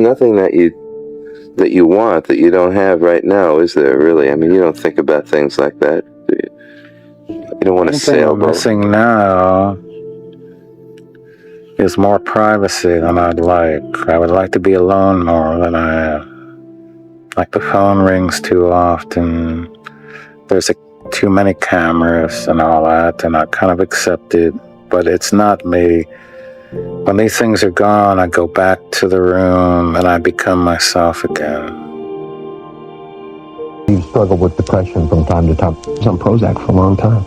nothing that you want that you don't have right now, is there? Really? I mean, you don't think about things like that, do you? You don't want to sail. What I'm missing now is more privacy than I'd like. I would like to be alone more than I am. Like the phone rings too often. There's too many cameras and all that, and I kind of accept it, but it's not me. When these things are gone, I go back to the room and I become myself again. You struggled with depression from time to time. I was on Prozac for a long time.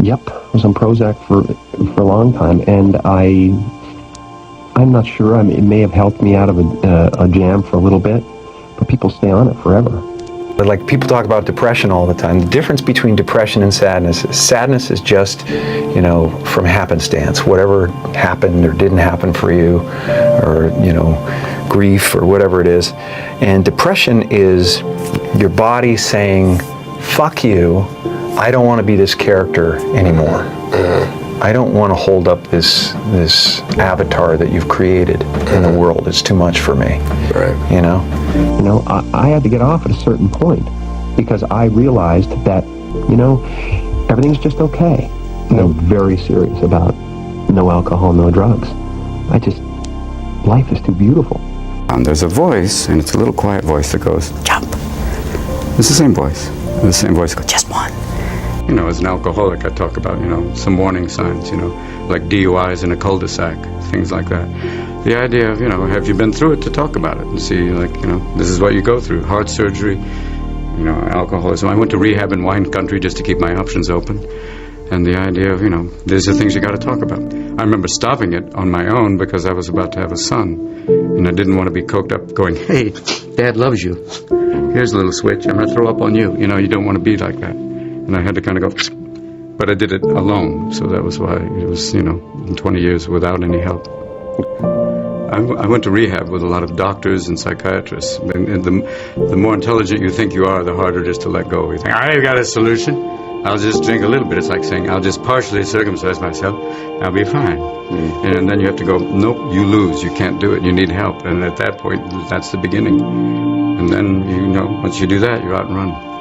Yep, I was on Prozac for a long time, and I'm not sure. I mean, it may have helped me out of a jam for a little bit, but people stay on it forever. But like, people talk about depression all the time. The difference between depression and sadness is just, you know, from happenstance. Whatever happened or didn't happen for you, or, you know, grief or whatever it is. And depression is your body saying, fuck you, I don't want to be this character anymore. I don't want to hold up this avatar that you've created in the world. It's too much for me. Right. You know? You know, I had to get off at a certain point because I realized that, you know, everything's just okay. And I'm very serious about no alcohol, no drugs. Life is too beautiful. There's a voice, and it's a little quiet voice that goes, jump. It's the same voice. And the same voice goes, just one. You know, as an alcoholic, I talk about, you know, some warning signs, you know, like DUIs in a cul-de-sac, things like that. The idea of, you know, have you been through it, to talk about it and see, like, you know, this is what you go through. Heart surgery, you know, alcoholism. I went to rehab in wine country just to keep my options open. And the idea of, you know, these are things you got to talk about. I remember stopping it on my own because I was about to have a son. And I didn't want to be coked up going, hey, Dad loves you. Here's a little switch. I'm going to throw up on you. You know, you don't want to be like that. And I had to kind of go, but I did it alone. So that was why it was, you know, 20 years without any help. I went to rehab with a lot of doctors and psychiatrists. And the more intelligent you think you are, the harder it is to let go. You think, I've got a solution. I'll just drink a little bit. It's like saying, I'll just partially circumcise myself. I'll be fine. And then you have to go, nope, you lose. You can't do it. You need help. And at that point, that's the beginning. And then, you know, once you do that, you're out and running.